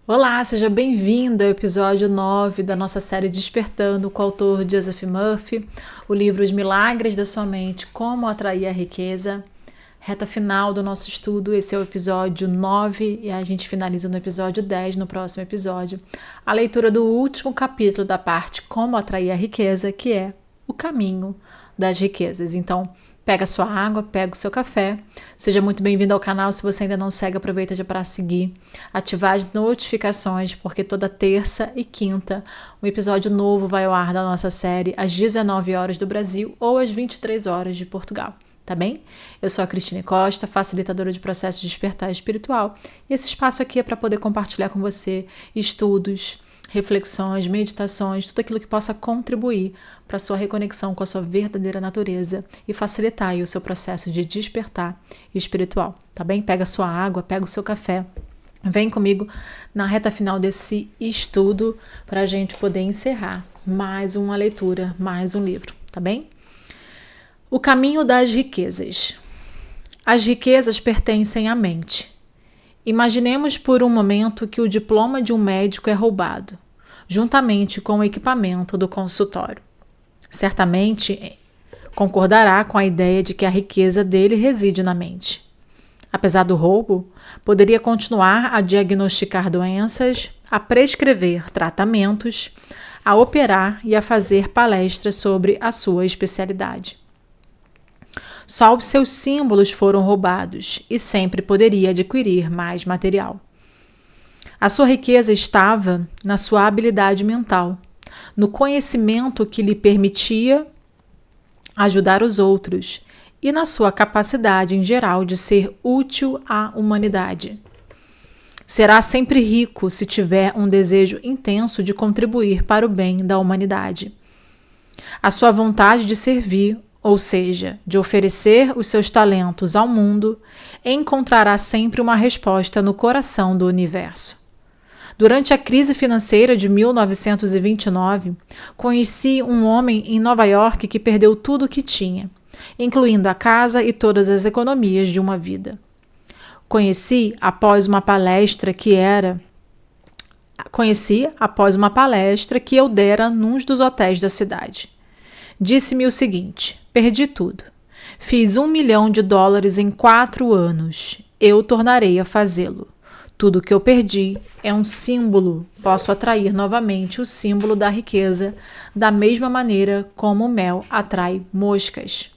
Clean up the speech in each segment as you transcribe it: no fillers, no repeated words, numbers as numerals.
Olá, seja bem-vindo ao episódio 9 da nossa série Despertando com o autor Joseph Murphy, o livro Os Milagres da Sua Mente, Como Atrair a Riqueza. Reta final do nosso estudo, esse é o episódio 9 e a gente finaliza no episódio 10, no próximo episódio, a leitura do último capítulo da parte Como Atrair a Riqueza, que é o caminho das riquezas. Então, pega a sua água, pega o seu café. Seja muito bem-vindo ao canal. Se você ainda não segue, aproveita já para seguir, ativar as notificações, porque toda terça e quinta um episódio novo vai ao ar da nossa série às 19 horas do Brasil ou às 23 horas de Portugal. Tá bem? Eu sou a Cristine Costa, facilitadora de processo de despertar espiritual, e esse espaço aqui é para poder compartilhar com você estudos, reflexões, meditações, tudo aquilo que possa contribuir para a sua reconexão com a sua verdadeira natureza e facilitar aí o seu processo de despertar espiritual, tá bem? Pega a sua água, pega o seu café, vem comigo na reta final desse estudo para a gente poder encerrar mais uma leitura, mais um livro, tá bem? O caminho das riquezas. As riquezas pertencem à mente. Imaginemos por um momento que o diploma de um médico é roubado, juntamente com o equipamento do consultório. Certamente concordará com a ideia de que a riqueza dele reside na mente. Apesar do roubo, poderia continuar a diagnosticar doenças, a prescrever tratamentos, a operar e a fazer palestras sobre a sua especialidade. Só os seus símbolos foram roubados e sempre poderia adquirir mais material. A sua riqueza estava na sua habilidade mental, no conhecimento que lhe permitia ajudar os outros e na sua capacidade em geral de ser útil à humanidade. Será sempre rico se tiver um desejo intenso de contribuir para o bem da humanidade. A sua vontade de servir, ou seja, de oferecer os seus talentos ao mundo, encontrará sempre uma resposta no coração do universo. Durante a crise financeira de 1929, conheci um homem em Nova York que perdeu tudo o que tinha, incluindo a casa e todas as economias de uma vida. Conheci após uma palestra que eu dera num dos hotéis da cidade. Disse-me o seguinte: perdi tudo. Fiz $1 milhão em 4 anos. Eu tornarei a fazê-lo. Tudo que eu perdi é um símbolo. Posso atrair novamente o símbolo da riqueza, da mesma maneira como o mel atrai moscas.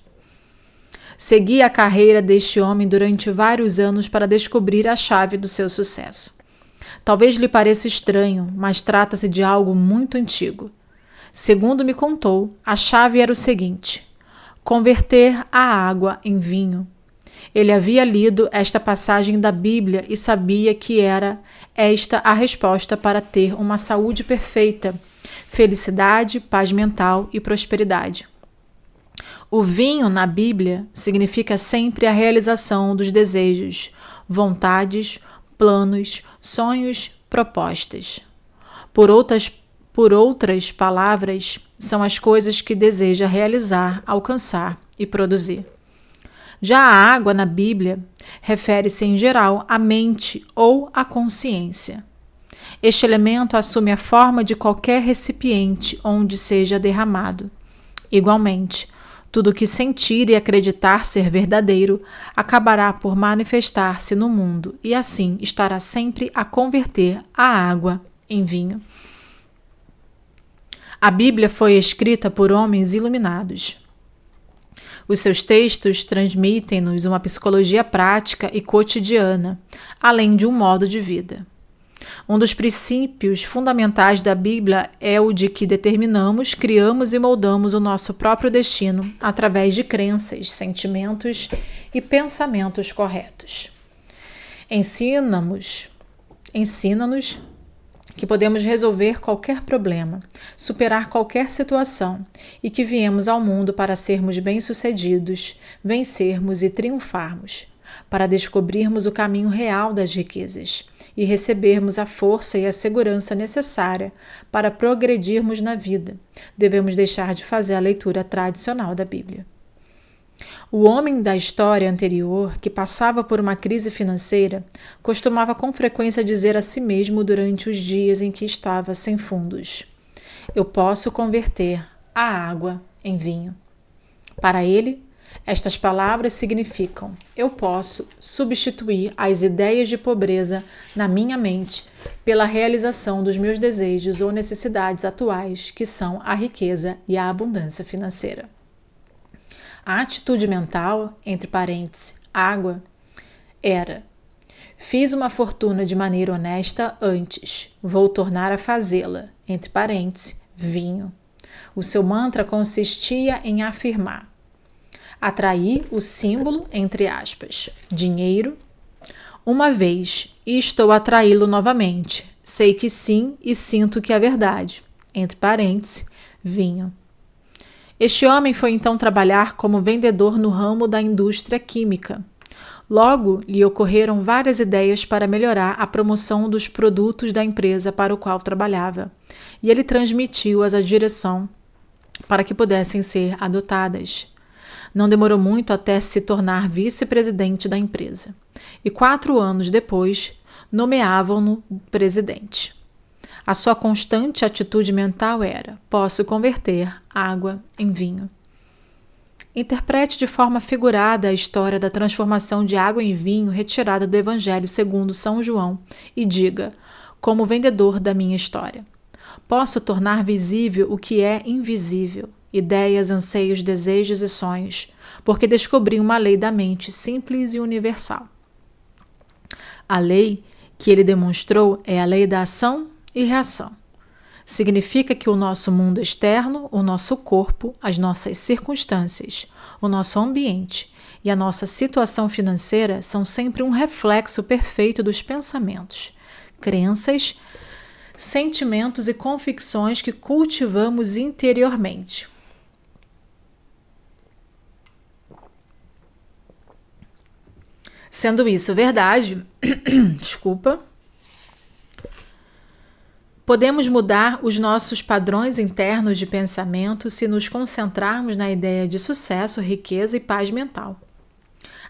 Segui a carreira deste homem durante vários anos para descobrir a chave do seu sucesso. Talvez lhe pareça estranho, mas trata-se de algo muito antigo. Segundo me contou, a chave era o seguinte: converter a água em vinho. Ele havia lido esta passagem da Bíblia e sabia que era esta a resposta para ter uma saúde perfeita, felicidade, paz mental e prosperidade. O vinho na Bíblia significa sempre a realização dos desejos, vontades, planos, sonhos, propostas. Por outras palavras, são as coisas que deseja realizar, alcançar e produzir. Já a água na Bíblia refere-se em geral à mente ou à consciência. Este elemento assume a forma de qualquer recipiente onde seja derramado. Igualmente, tudo que sentir e acreditar ser verdadeiro acabará por manifestar-se no mundo e assim estará sempre a converter a água em vinho. A Bíblia foi escrita por homens iluminados. Os seus textos transmitem-nos uma psicologia prática e cotidiana, além de um modo de vida. Um dos princípios fundamentais da Bíblia é o de que determinamos, criamos e moldamos o nosso próprio destino através de crenças, sentimentos e pensamentos corretos. Ensina-nos que podemos resolver qualquer problema, superar qualquer situação e que viemos ao mundo para sermos bem-sucedidos, vencermos e triunfarmos, para descobrirmos o caminho real das riquezas e recebermos a força e a segurança necessária para progredirmos na vida. Devemos deixar de fazer a leitura tradicional da Bíblia. O homem da história anterior, que passava por uma crise financeira, costumava com frequência dizer a si mesmo durante os dias em que estava sem fundos: eu posso converter a água em vinho. Para ele, estas palavras significam: eu posso substituir as ideias de pobreza na minha mente pela realização dos meus desejos ou necessidades atuais, que são a riqueza e a abundância financeira. A atitude mental, entre parênteses, água, era: fiz uma fortuna de maneira honesta antes, vou tornar a fazê-la, entre parênteses, vinho. O seu mantra consistia em afirmar: atraí o símbolo, entre aspas, dinheiro, uma vez e estou a atraí-lo novamente. Sei que sim e sinto que é verdade, entre parênteses, vinho. Este homem foi então trabalhar como vendedor no ramo da indústria química. Logo, lhe ocorreram várias ideias para melhorar a promoção dos produtos da empresa para o qual trabalhava, e ele transmitiu-as à direção para que pudessem ser adotadas. Não demorou muito até se tornar vice-presidente da empresa, e 4 anos depois nomeavam-no presidente. A sua constante atitude mental era: posso converter água em vinho. Interprete de forma figurada a história da transformação de água em vinho retirada do Evangelho segundo São João e diga, como vendedor da minha história: posso tornar visível o que é invisível, ideias, anseios, desejos e sonhos, porque descobri uma lei da mente simples e universal. A lei que ele demonstrou é a lei da ação e reação. Significa que o nosso mundo externo, o nosso corpo, as nossas circunstâncias, o nosso ambiente e a nossa situação financeira são sempre um reflexo perfeito dos pensamentos, crenças, sentimentos e convicções que cultivamos interiormente. Sendo isso verdade, podemos mudar os nossos padrões internos de pensamento se nos concentrarmos na ideia de sucesso, riqueza e paz mental.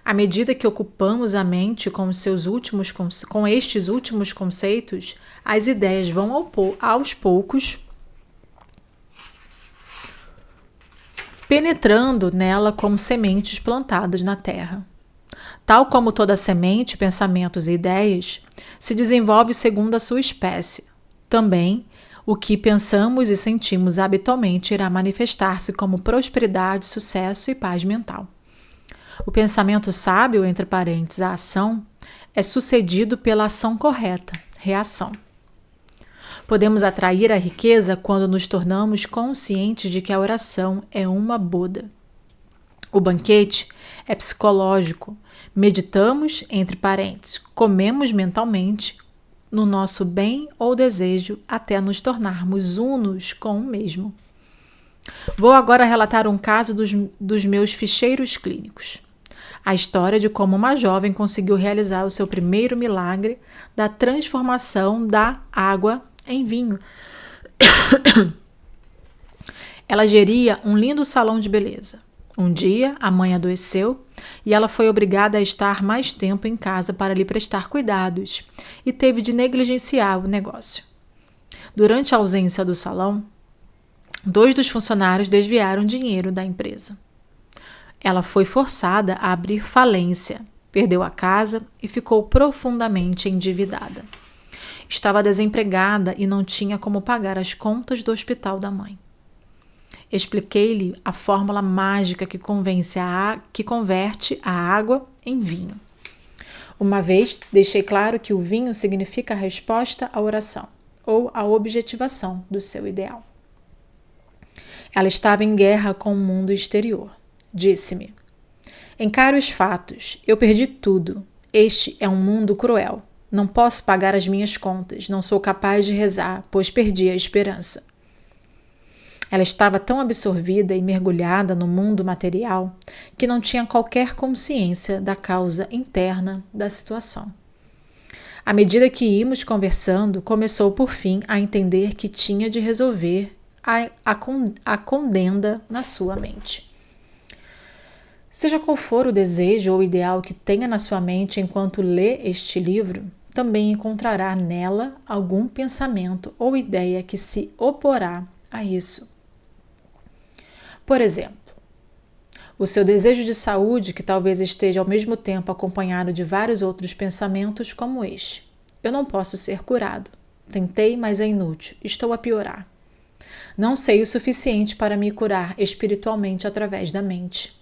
À medida que ocupamos a mente com estes últimos conceitos, as ideias vão aos poucos penetrando nela como sementes plantadas na terra. Tal como toda semente, pensamentos e ideias se desenvolve segundo a sua espécie. Também, o que pensamos e sentimos habitualmente irá manifestar-se como prosperidade, sucesso e paz mental. O pensamento sábio, entre parênteses, a ação, é sucedido pela ação correta, reação. Podemos atrair a riqueza quando nos tornamos conscientes de que a oração é uma boda. O banquete é psicológico. Meditamos, entre parênteses, comemos mentalmente no nosso bem ou desejo até nos tornarmos unos com o mesmo. Vou agora relatar um caso dos meus ficheiros clínicos. A história de como uma jovem conseguiu realizar o seu primeiro milagre da transformação da água em vinho. Ela geria um lindo salão de beleza. Um dia, a mãe adoeceu e ela foi obrigada a estar mais tempo em casa para lhe prestar cuidados e teve de negligenciar o negócio. Durante a ausência do salão, 2 dos funcionários desviaram dinheiro da empresa. Ela foi forçada a abrir falência, perdeu a casa e ficou profundamente endividada. Estava desempregada e não tinha como pagar as contas do hospital da mãe. Expliquei-lhe a fórmula mágica que converte a água em vinho. Uma vez, deixei claro que o vinho significa a resposta à oração, ou a objetivação do seu ideal. Ela estava em guerra com o mundo exterior. Disse-me: encare os fatos, eu perdi tudo. Este é um mundo cruel. Não posso pagar as minhas contas, não sou capaz de rezar, pois perdi a esperança. Ela estava tão absorvida e mergulhada no mundo material que não tinha qualquer consciência da causa interna da situação. À medida que íamos conversando, começou por fim a entender que tinha de resolver a contenda na sua mente. Seja qual for o desejo ou ideal que tenha na sua mente enquanto lê este livro, também encontrará nela algum pensamento ou ideia que se oporá a isso. Por exemplo, o seu desejo de saúde, que talvez esteja ao mesmo tempo acompanhado de vários outros pensamentos como este: eu não posso ser curado. Tentei, mas é inútil. Estou a piorar. Não sei o suficiente para me curar espiritualmente através da mente.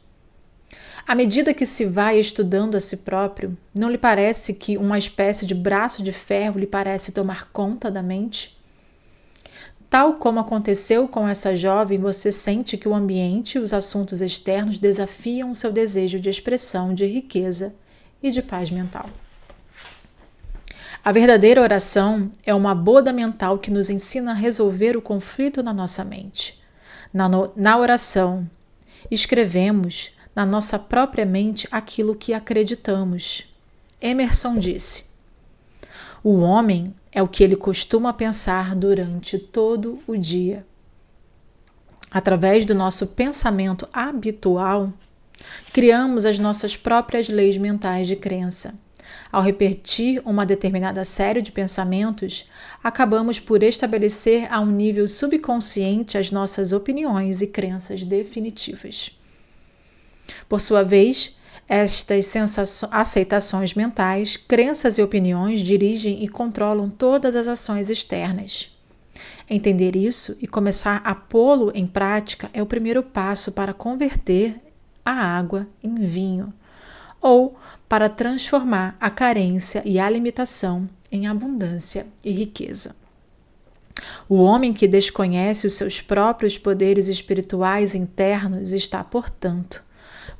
À medida que se vai estudando a si próprio, não lhe parece que uma espécie de braço de ferro lhe parece tomar conta da mente? Tal como aconteceu com essa jovem, você sente que o ambiente e os assuntos externos desafiam seu desejo de expressão, de riqueza e de paz mental. A verdadeira oração é uma boda mental que nos ensina a resolver o conflito na nossa mente. Na oração, escrevemos na nossa própria mente aquilo que acreditamos. Emerson disse: o homem é o que ele costuma pensar durante todo o dia. Através do nosso pensamento habitual, criamos as nossas próprias leis mentais de crença. Ao repetir uma determinada série de pensamentos, acabamos por estabelecer a um nível subconsciente as nossas opiniões e crenças definitivas. Por sua vez, estas aceitações mentais, crenças e opiniões dirigem e controlam todas as ações externas. Entender isso e começar a pô-lo em prática é o primeiro passo para converter a água em vinho, ou para transformar a carência e a limitação em abundância e riqueza. O homem que desconhece os seus próprios poderes espirituais internos está, portanto,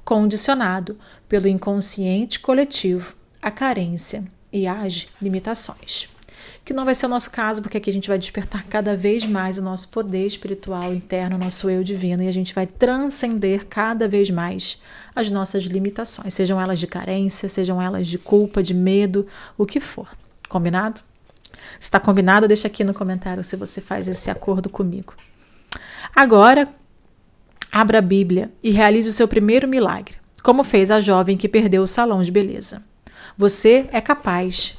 condicionado pelo inconsciente coletivo à carência e às limitações. Que não vai ser o nosso caso, porque aqui a gente vai despertar cada vez mais o nosso poder espiritual interno, o nosso eu divino, e a gente vai transcender cada vez mais as nossas limitações, sejam elas de carência, sejam elas de culpa, de medo, o que for. Combinado? Se está combinado, deixa aqui no comentário se você faz esse acordo comigo. Agora, abra a Bíblia e realize o seu primeiro milagre, como fez a jovem que perdeu o salão de beleza. Você é capaz.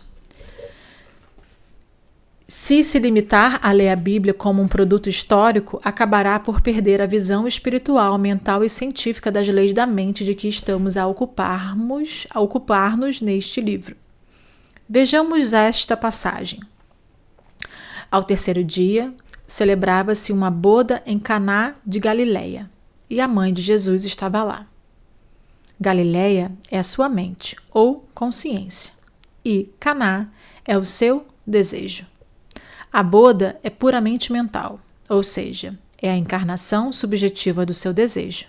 Se limitar a ler a Bíblia como um produto histórico, acabará por perder a visão espiritual, mental e científica das leis da mente de que estamos a ocupar-nos neste livro. Vejamos esta passagem. Ao terceiro dia, celebrava-se uma boda em Caná de Galileia, e a mãe de Jesus estava lá. Galileia é a sua mente, ou consciência, e Caná é o seu desejo. A boda é puramente mental, ou seja, é a encarnação subjetiva do seu desejo.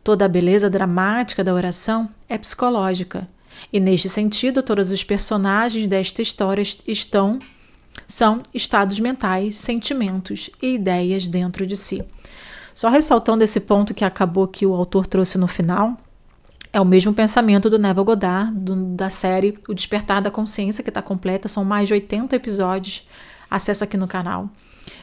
Toda a beleza dramática da oração é psicológica, e neste sentido todos os personagens desta história são estados mentais, sentimentos e ideias dentro de si. Só ressaltando esse ponto que acabou que o autor trouxe no final, é o mesmo pensamento do Neville Goddard, da série O Despertar da Consciência, que está completa, são mais de 80 episódios, acessa aqui no canal,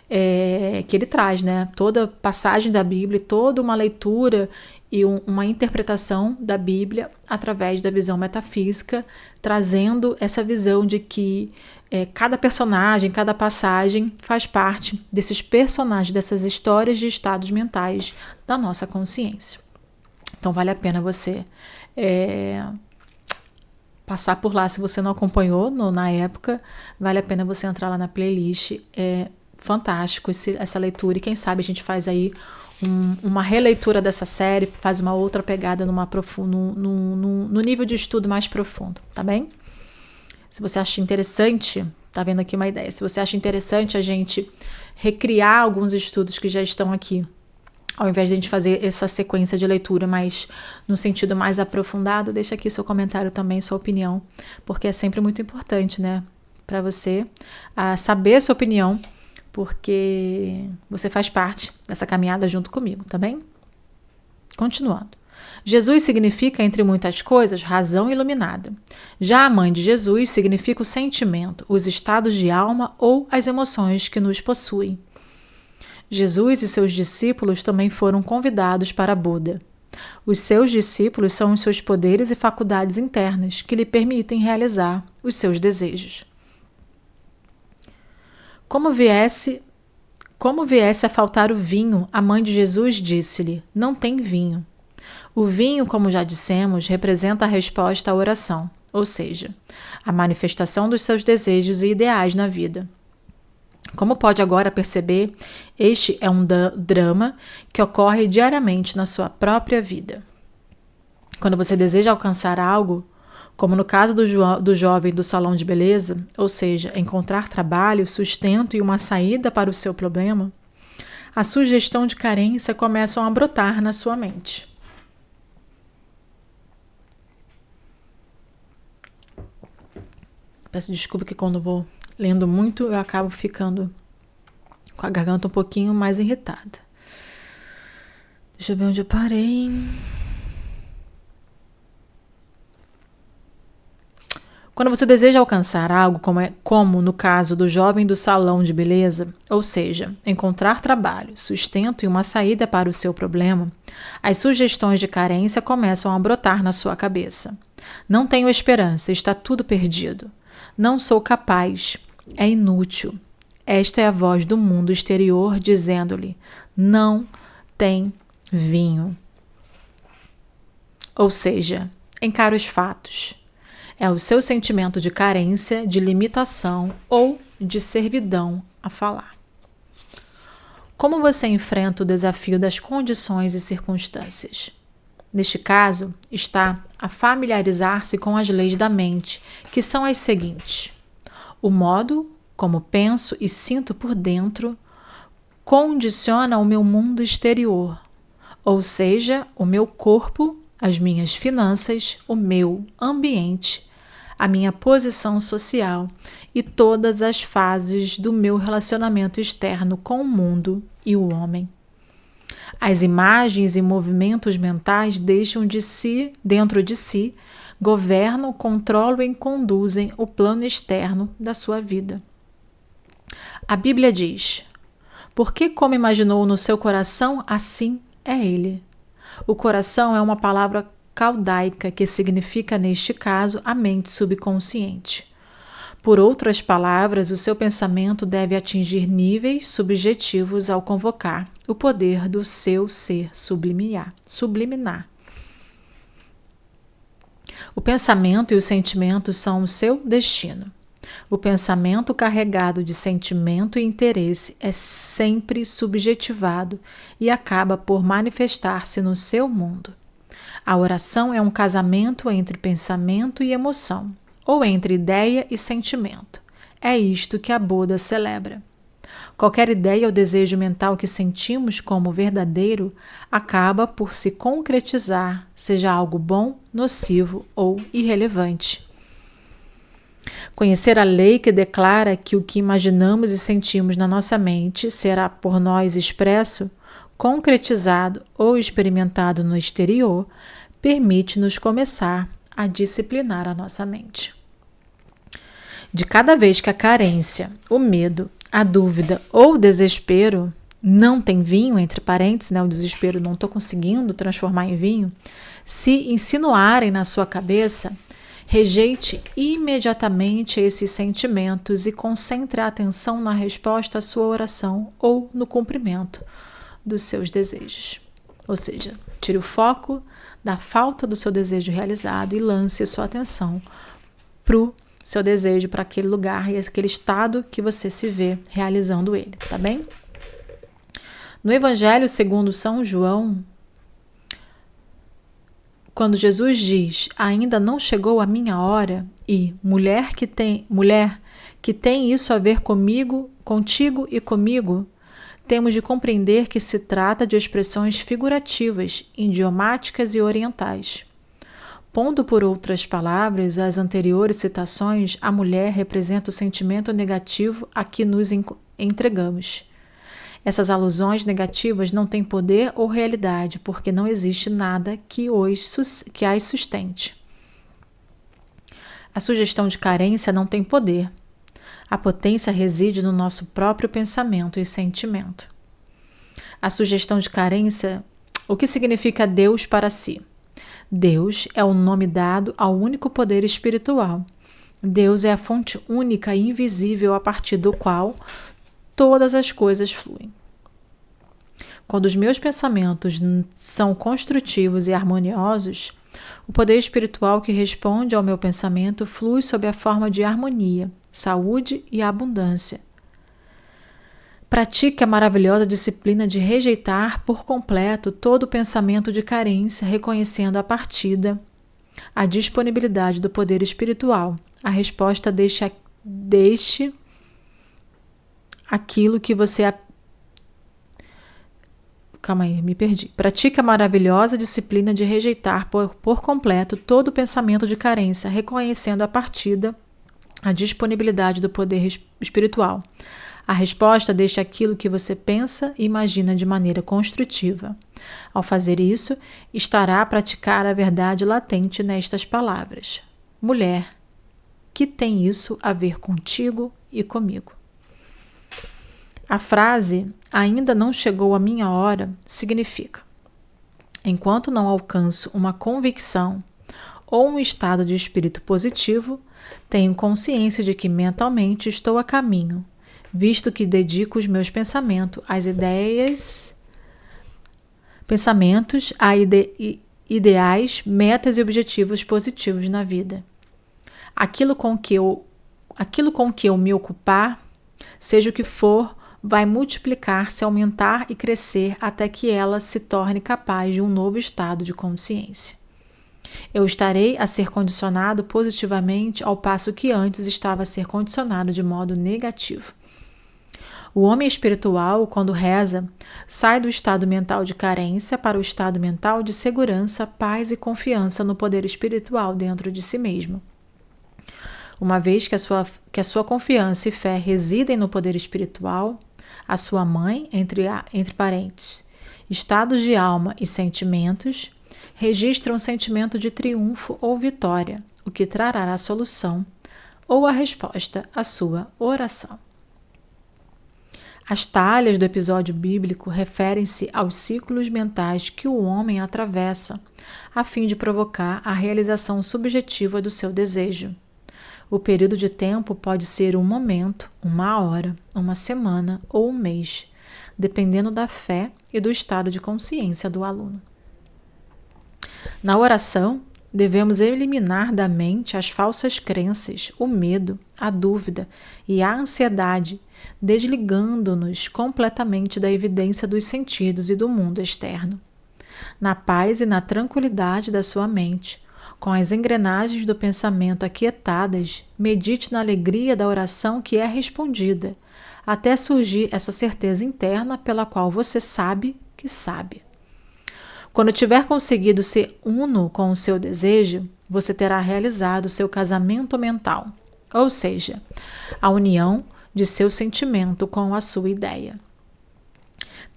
que ele traz, né, toda passagem da Bíblia, toda uma leitura e uma interpretação da Bíblia através da visão metafísica, trazendo essa visão de que cada personagem, cada passagem faz parte desses personagens, dessas histórias de estados mentais da nossa consciência. Então vale a pena você passar por lá. Se você não acompanhou na época, vale a pena você entrar lá na playlist. É fantástico essa leitura, e quem sabe a gente faz aí uma releitura dessa série, faz uma outra pegada no nível de estudo mais profundo, tá bem? Se você acha interessante, tá vendo aqui uma ideia, se você acha interessante a gente recriar alguns estudos que já estão aqui, ao invés de a gente fazer essa sequência de leitura, mas no sentido mais aprofundado, deixa aqui seu comentário também, sua opinião, porque é sempre muito importante, né, para você saber a sua opinião, porque você faz parte dessa caminhada junto comigo, tá bem? Continuando. Jesus significa, entre muitas coisas, razão iluminada. Já a mãe de Jesus significa o sentimento, os estados de alma ou as emoções que nos possuem. Jesus e seus discípulos também foram convidados para a boda. Os seus discípulos são os seus poderes e faculdades internas que lhe permitem realizar os seus desejos. Como viesse a faltar o vinho, a mãe de Jesus disse-lhe: não tem vinho. O vinho, como já dissemos, representa a resposta à oração, ou seja, a manifestação dos seus desejos e ideais na vida. Como pode agora perceber, este é um drama que ocorre diariamente na sua própria vida. Quando você deseja alcançar algo, como no caso do jovem do salão de beleza, ou seja, encontrar trabalho, sustento e uma saída para o seu problema, a sugestão de carência começa a brotar na sua mente. Peço desculpa que quando eu vou lendo muito, eu acabo ficando com a garganta um pouquinho mais irritada. Deixa eu ver onde eu parei. Quando você deseja alcançar algo, como no caso do jovem do salão de beleza, ou seja, encontrar trabalho, sustento e uma saída para o seu problema, as sugestões de carência começam a brotar na sua cabeça. Não tenho esperança, está tudo perdido. Não sou capaz, é inútil. Esta é a voz do mundo exterior dizendo-lhe: não tem vinho. Ou seja, encara os fatos. É o seu sentimento de carência, de limitação ou de servidão a falar. Como você enfrenta o desafio das condições e circunstâncias? Neste caso, está a familiarizar-se com as leis da mente, que são as seguintes: o modo como penso e sinto por dentro condiciona o meu mundo exterior, ou seja, o meu corpo, as minhas finanças, o meu ambiente, a minha posição social e todas as fases do meu relacionamento externo com o mundo e o homem. As imagens e movimentos mentais deixam dentro de si, governam, controlam e conduzem o plano externo da sua vida. A Bíblia diz: porque como imaginou no seu coração, assim é ele. O coração é uma palavra caldaica que significa, neste caso, a mente subconsciente. Por outras palavras, o seu pensamento deve atingir níveis subjetivos ao convocar o poder do seu ser subliminar. O pensamento e os sentimentos são o seu destino. O pensamento carregado de sentimento e interesse é sempre subjetivado e acaba por manifestar-se no seu mundo. A oração é um casamento entre pensamento e emoção, ou entre ideia e sentimento. É isto que a Buda celebra. Qualquer ideia ou desejo mental que sentimos como verdadeiro acaba por se concretizar, seja algo bom, nocivo ou irrelevante. Conhecer a lei que declara que o que imaginamos e sentimos na nossa mente será por nós expresso, concretizado ou experimentado no exterior, permite-nos começar a disciplinar a nossa mente. De cada vez que a carência, o medo, a dúvida ou o desespero, não tem vinho, entre parênteses, o desespero não estou conseguindo transformar em vinho, se insinuarem na sua cabeça, rejeite imediatamente esses sentimentos e concentre a atenção na resposta à sua oração ou no cumprimento dos seus desejos. Ou seja, tire o foco da falta do seu desejo realizado e lance sua atenção para o seu desejo, para aquele lugar e aquele estado que você se vê realizando ele, tá bem? No Evangelho segundo São João, quando Jesus diz: ainda não chegou a minha hora, e mulher que tem isso a ver comigo, contigo e comigo, temos de compreender que se trata de expressões figurativas, idiomáticas e orientais. Pondo por outras palavras as anteriores citações, a mulher representa o sentimento negativo a que nos entregamos. Essas alusões negativas não têm poder ou realidade, porque não existe nada que as sustente. A sugestão de carência não tem poder. A potência reside no nosso próprio pensamento e sentimento. A sugestão de carência O que significa Deus para si? Deus é o nome dado ao único poder espiritual. Deus é a fonte única e invisível a partir do qual todas as coisas fluem. Quando os meus pensamentos são construtivos e harmoniosos, o poder espiritual que responde ao meu pensamento flui sob a forma de harmonia, saúde e abundância. Pratique a maravilhosa disciplina de rejeitar por completo todo pensamento de carência, reconhecendo a partida, a disponibilidade do poder espiritual. A resposta deixe aquilo que você... Calma aí, me perdi. Pratique a maravilhosa disciplina de rejeitar por completo todo pensamento de carência, reconhecendo a partida, a disponibilidade do poder espiritual. A resposta deixa aquilo que você pensa e imagina de maneira construtiva. Ao fazer isso, estará a praticar a verdade latente nestas palavras. Mulher, que tem isso a ver contigo e comigo? A frase, ainda não chegou a minha hora, significa: enquanto não alcanço uma convicção ou um estado de espírito positivo, tenho consciência de que mentalmente estou a caminho, visto que dedico os meus pensamentos a ideais, metas e objetivos positivos na vida. Aquilo com que eu me ocupar, seja o que for, vai multiplicar-se, aumentar e crescer até que ela se torne capaz de um novo estado de consciência. Eu estarei a ser condicionado positivamente ao passo que antes estava a ser condicionado de modo negativo. O homem espiritual, quando reza, sai do estado mental de carência para o estado mental de segurança, paz e confiança no poder espiritual dentro de si mesmo. Uma vez que a sua confiança e fé residem no poder espiritual, a sua mãe, entre parênteses, estados de alma e sentimentos, registra um sentimento de triunfo ou vitória, o que trará a solução ou a resposta à sua oração. As talhas do episódio bíblico referem-se aos ciclos mentais que o homem atravessa a fim de provocar a realização subjetiva do seu desejo. O período de tempo pode ser um momento, uma hora, uma semana ou um mês, dependendo da fé e do estado de consciência do aluno. Na oração, devemos eliminar da mente as falsas crenças, o medo, a dúvida e a ansiedade, desligando-nos completamente da evidência dos sentidos e do mundo externo. Na paz e na tranquilidade da sua mente, com as engrenagens do pensamento aquietadas, medite na alegria da oração que é respondida, até surgir essa certeza interna pela qual você sabe que sabe. Quando tiver conseguido ser uno com o seu desejo, você terá realizado seu casamento mental, ou seja, a união de seu sentimento com a sua ideia.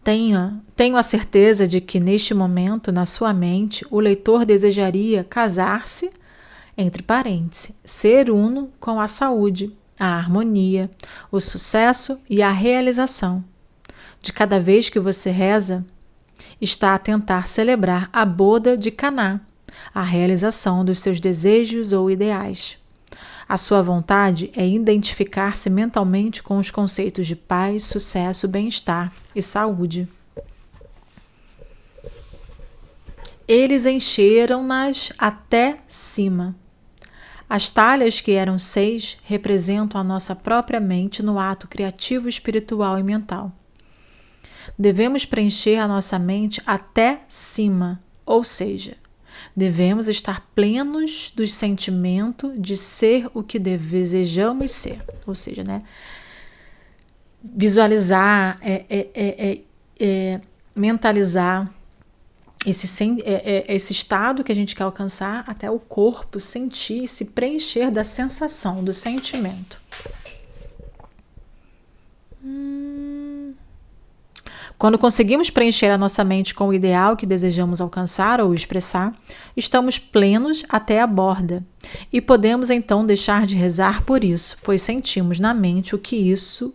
Tenho a certeza de que neste momento, na sua mente, o leitor desejaria casar-se, entre parênteses, ser uno com a saúde, a harmonia, o sucesso e a realização. De cada vez que você reza, está a tentar celebrar a boda de Caná, a realização dos seus desejos ou ideais. A sua vontade é identificar-se mentalmente com os conceitos de paz, sucesso, bem-estar e saúde. Eles encheram-nas até cima. As talhas, que eram 6, representam a nossa própria mente no ato criativo, espiritual e mental. Devemos preencher a nossa mente até cima, ou seja, devemos estar plenos do sentimento de ser o que desejamos ser. Ou seja, visualizar, mentalizar esse estado que a gente quer alcançar até o corpo sentir, se preencher da sensação, do sentimento. Quando conseguimos preencher a nossa mente com o ideal que desejamos alcançar ou expressar, estamos plenos até a borda e podemos então deixar de rezar por isso, pois sentimos na mente que isso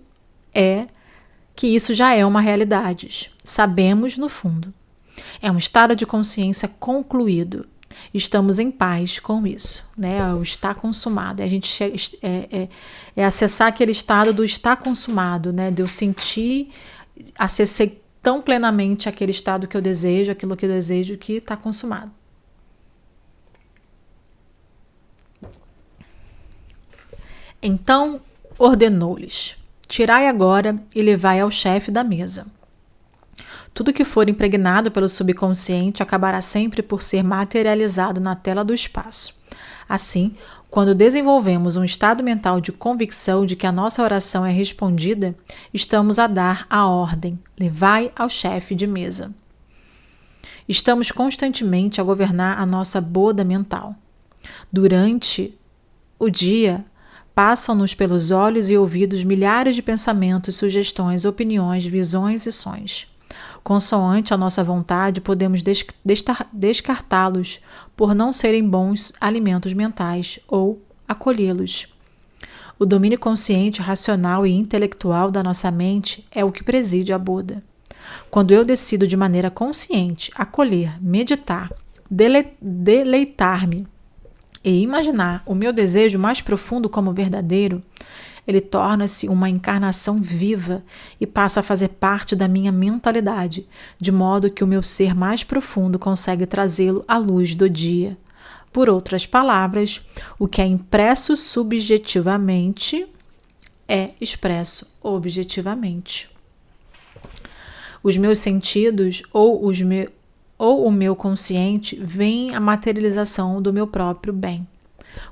já é uma realidade. Sabemos no fundo. É um estado de consciência concluído. Estamos em paz com isso, né? O está consumado. A gente é acessar aquele estado do está consumado, né? De eu sentir, acessei tão plenamente aquele estado que eu desejo, aquilo que eu desejo, que está consumado. Então ordenou-lhes: tirai agora e levai ao chefe da mesa. Tudo que for impregnado pelo subconsciente acabará sempre por ser materializado na tela do espaço. Assim, quando desenvolvemos um estado mental de convicção de que a nossa oração é respondida, estamos a dar a ordem: levai ao chefe de mesa. Estamos constantemente a governar a nossa boda mental. Durante o dia, passam-nos pelos olhos e ouvidos milhares de pensamentos, sugestões, opiniões, visões e sonhos. Consoante a nossa vontade, podemos descartá-los por não serem bons alimentos mentais ou acolhê-los. O domínio consciente, racional e intelectual da nossa mente é o que preside a Buda. Quando eu decido de maneira consciente acolher, meditar, deleitar-me e imaginar o meu desejo mais profundo como verdadeiro, ele torna-se uma encarnação viva e passa a fazer parte da minha mentalidade, de modo que o meu ser mais profundo consegue trazê-lo à luz do dia. Por outras palavras, o que é impresso subjetivamente é expresso objetivamente. Os meus sentidos ou o meu consciente veem a materialização do meu próprio bem.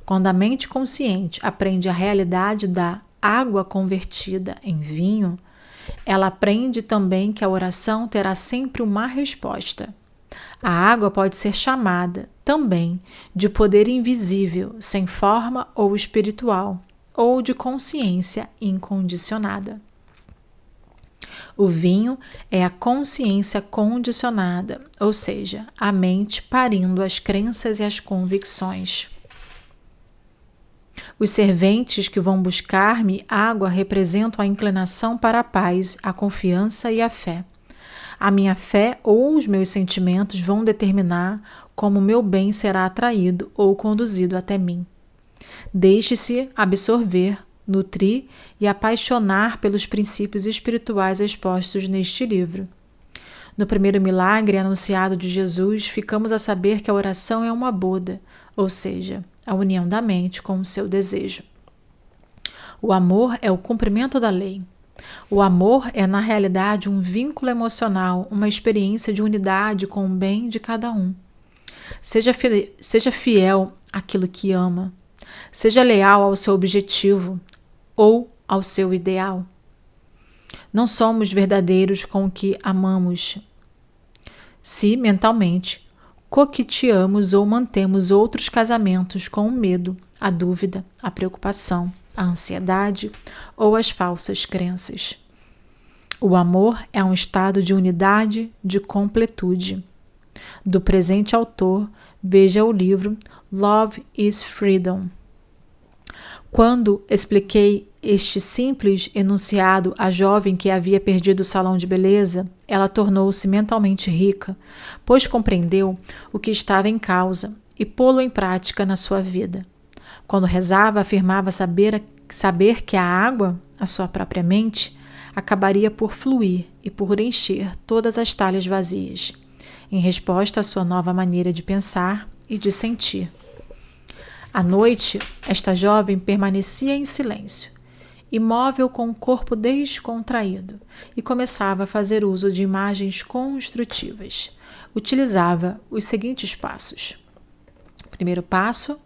Quando a mente consciente aprende a realidade da água convertida em vinho, ela aprende também que a oração terá sempre uma resposta. A água pode ser chamada também de poder invisível, sem forma ou espiritual, ou de consciência incondicionada. O vinho é a consciência condicionada, ou seja, a mente parindo as crenças e as convicções. Os serventes que vão buscar-me água representam a inclinação para a paz, a confiança e a fé. A minha fé ou os meus sentimentos vão determinar como meu bem será atraído ou conduzido até mim. Deixe-se absorver, nutrir e apaixonar pelos princípios espirituais expostos neste livro. No primeiro milagre anunciado de Jesus, ficamos a saber que a oração é uma boda, ou seja, a união da mente com o seu desejo. O amor é o cumprimento da lei. O amor é, na realidade, um vínculo emocional, uma experiência de unidade com o bem de cada um. Seja fiel àquilo que ama. Seja leal ao seu objetivo ou ao seu ideal. Não somos verdadeiros com o que amamos se mentalmente coqueteamos ou mantemos outros casamentos com o medo, a dúvida, a preocupação, a ansiedade ou as falsas crenças. O amor é um estado de unidade, de completude. Do presente autor, veja o livro Love is Freedom. Quando expliquei este simples enunciado à jovem que havia perdido o salão de beleza, ela tornou-se mentalmente rica, pois compreendeu o que estava em causa e pô-lo em prática na sua vida. Quando rezava, afirmava saber que a água, a sua própria mente, acabaria por fluir e por encher todas as talhas vazias, em resposta à sua nova maneira de pensar e de sentir. À noite, esta jovem permanecia em silêncio, imóvel com o corpo descontraído, e começava a fazer uso de imagens construtivas. Utilizava os seguintes passos. Primeiro passo,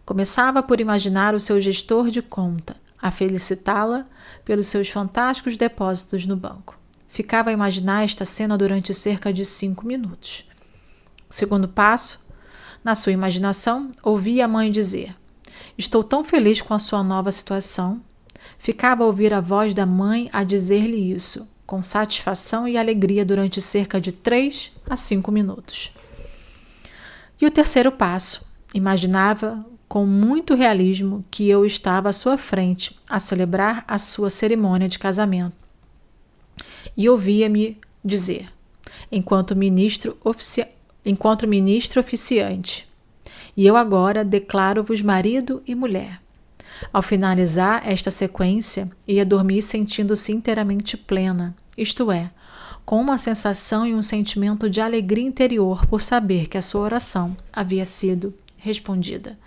começava por imaginar o seu gestor de conta, a felicitá-la pelos seus fantásticos depósitos no banco. Ficava a imaginar esta cena durante cerca de 5 minutos. Segundo passo, na sua imaginação, ouvia a mãe dizer: "Estou tão feliz com a sua nova situação." Ficava a ouvir a voz da mãe a dizer-lhe isso, com satisfação e alegria durante cerca de 3 a 5 minutos. E o terceiro passo, imaginava com muito realismo que eu estava à sua frente a celebrar a sua cerimônia de casamento. E ouvia-me dizer: enquanto ministro oficiante. E eu agora declaro-vos marido e mulher. Ao finalizar esta sequência, ia dormir sentindo-se inteiramente plena, isto é, com uma sensação e um sentimento de alegria interior por saber que a sua oração havia sido respondida.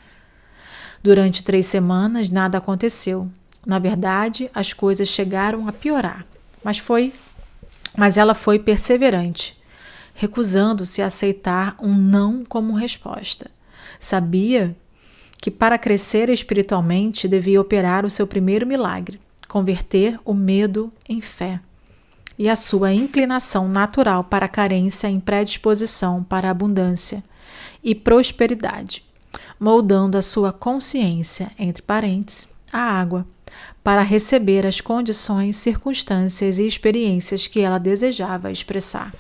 Durante 3 semanas nada aconteceu. Na verdade, as coisas chegaram a piorar, mas ela foi perseverante, recusando-se a aceitar um não como resposta. Sabia que para crescer espiritualmente devia operar o seu primeiro milagre, converter o medo em fé, e a sua inclinação natural para a carência em predisposição para a abundância e prosperidade, moldando a sua consciência, entre parênteses, a água, para receber as condições, circunstâncias e experiências que ela desejava expressar.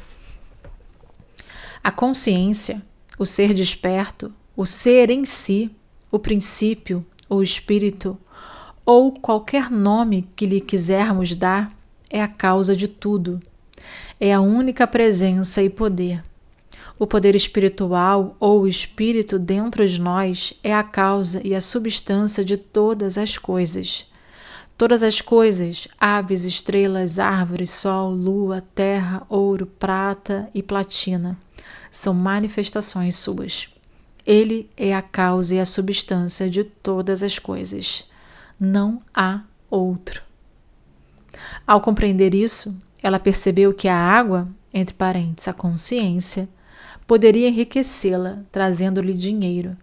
A consciência, o ser desperto, o ser em si, o princípio, o espírito, ou qualquer nome que lhe quisermos dar, é a causa de tudo. É a única presença e poder. O poder espiritual ou o espírito dentro de nós é a causa e a substância de todas as coisas. Todas as coisas, aves, estrelas, árvores, sol, lua, terra, ouro, prata e platina, são manifestações suas. Ele é a causa e a substância de todas as coisas. Não há outro. Ao compreender isso, ela percebeu que a água, entre parênteses, a consciência, poderia enriquecê-la, trazendo-lhe dinheiro,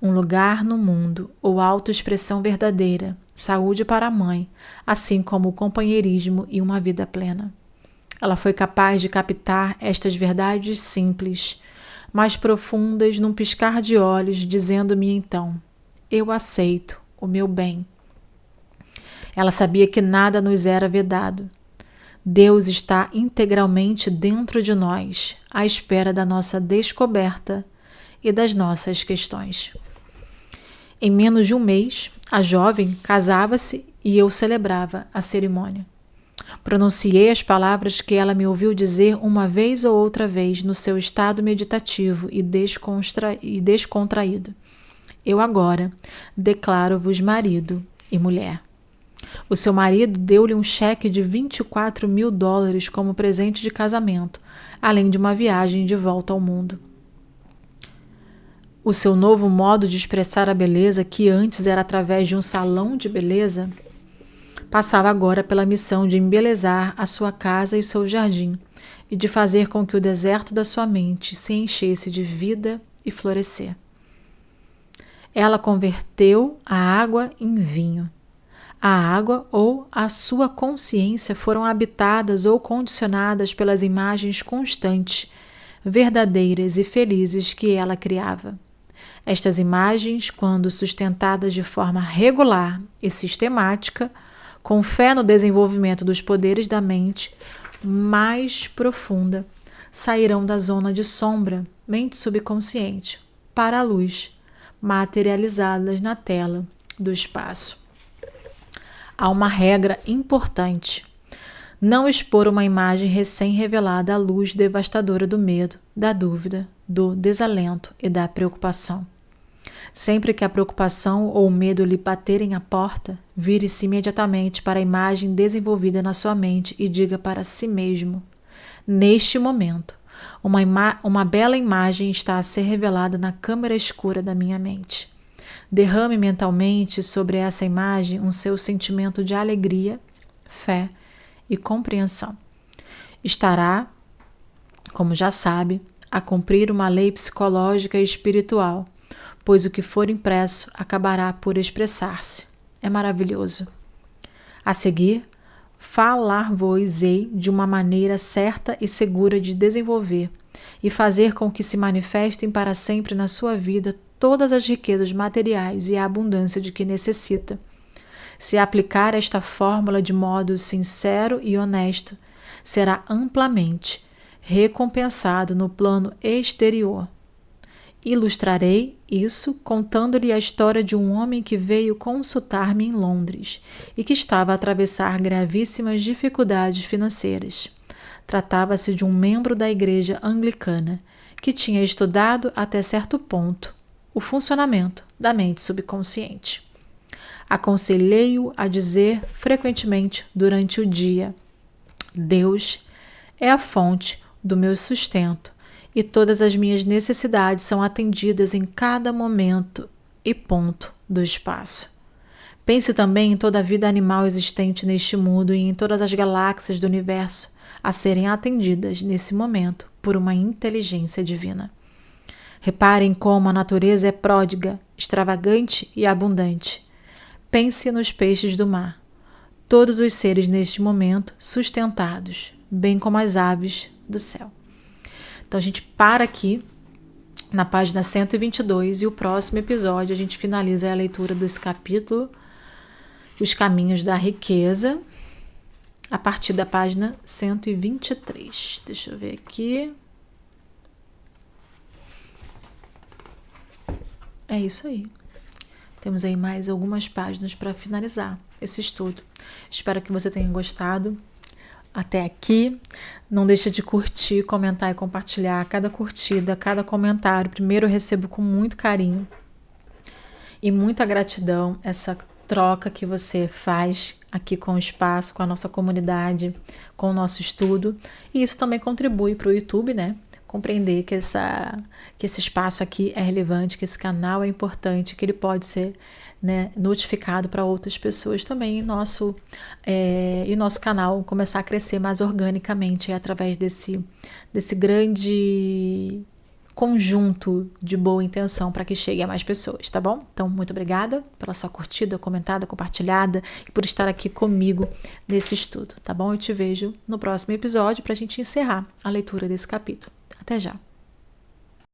um lugar no mundo ou autoexpressão verdadeira, saúde para a mãe, assim como o companheirismo e uma vida plena. Ela foi capaz de captar estas verdades simples, mais profundas num piscar de olhos, dizendo-me então: eu aceito o meu bem. Ela sabia que nada nos era vedado. Deus está integralmente dentro de nós, à espera da nossa descoberta e das nossas questões. Em menos de um mês, a jovem casava-se e eu celebrava a cerimônia. Pronunciei as palavras que ela me ouviu dizer uma vez ou outra vez no seu estado meditativo e descontraído. Eu agora declaro-vos marido e mulher. O seu marido deu-lhe um cheque de $24.000 como presente de casamento, além de uma viagem de volta ao mundo. O seu novo modo de expressar a beleza, que antes era através de um salão de beleza, passava agora pela missão de embelezar a sua casa e o seu jardim e de fazer com que o deserto da sua mente se enchesse de vida e florescer. Ela converteu a água em vinho. A água ou a sua consciência foram habitadas ou condicionadas pelas imagens constantes, verdadeiras e felizes que ela criava. Estas imagens, quando sustentadas de forma regular e sistemática, com fé no desenvolvimento dos poderes da mente mais profunda, sairão da zona de sombra, mente subconsciente, para a luz, materializadas na tela do espaço. Há uma regra importante: não expor uma imagem recém-revelada à luz devastadora do medo, da dúvida, do desalento e da preocupação. Sempre que a preocupação ou o medo lhe baterem à porta, vire-se imediatamente para a imagem desenvolvida na sua mente e diga para si mesmo: neste momento, uma bela imagem está a ser revelada na câmara escura da minha mente. Derrame mentalmente sobre essa imagem um seu sentimento de alegria, fé e compreensão. Estará, como já sabe, a cumprir uma lei psicológica e espiritual, pois o que for impresso acabará por expressar-se. É maravilhoso. A seguir, falar-vos-ei de uma maneira certa e segura de desenvolver e fazer com que se manifestem para sempre na sua vida todas as riquezas materiais e a abundância de que necessita. Se aplicar esta fórmula de modo sincero e honesto, será amplamente recompensado no plano exterior. Ilustrarei isso contando-lhe a história de um homem que veio consultar-me em Londres e que estava a atravessar gravíssimas dificuldades financeiras. Tratava-se de um membro da igreja anglicana que tinha estudado até certo ponto o funcionamento da mente subconsciente. Aconselhei-o a dizer frequentemente durante o dia: Deus é a fonte do meu sustento e todas as minhas necessidades são atendidas em cada momento e ponto do espaço. Pense também em toda a vida animal existente neste mundo e em todas as galáxias do universo a serem atendidas nesse momento por uma inteligência divina. Reparem como a natureza é pródiga, extravagante e abundante. Pense nos peixes do mar, todos os seres neste momento sustentados, bem como as aves do céu. Então a gente para aqui na página 122 e o próximo episódio a gente finaliza a leitura desse capítulo, Os Caminhos da Riqueza, a partir da página 123. Deixa eu ver aqui. É isso aí. Temos aí mais algumas páginas para finalizar esse estudo. Espero que você tenha gostado até aqui. Não deixa de curtir, comentar e compartilhar. Cada curtida, cada comentário, primeiro eu recebo com muito carinho e muita gratidão essa troca que você faz aqui com o espaço, com a nossa comunidade, com o nosso estudo. E isso também contribui para o YouTube, né? Compreender que esse espaço aqui é relevante, que esse canal é importante, que ele pode ser, né, notificado para outras pessoas também, e nosso canal começar a crescer mais organicamente através desse grande conjunto de boa intenção para que chegue a mais pessoas, tá bom? Então, muito obrigada pela sua curtida, comentada, compartilhada e por estar aqui comigo nesse estudo, tá bom? Eu te vejo no próximo episódio para a gente encerrar a leitura desse capítulo. Até já!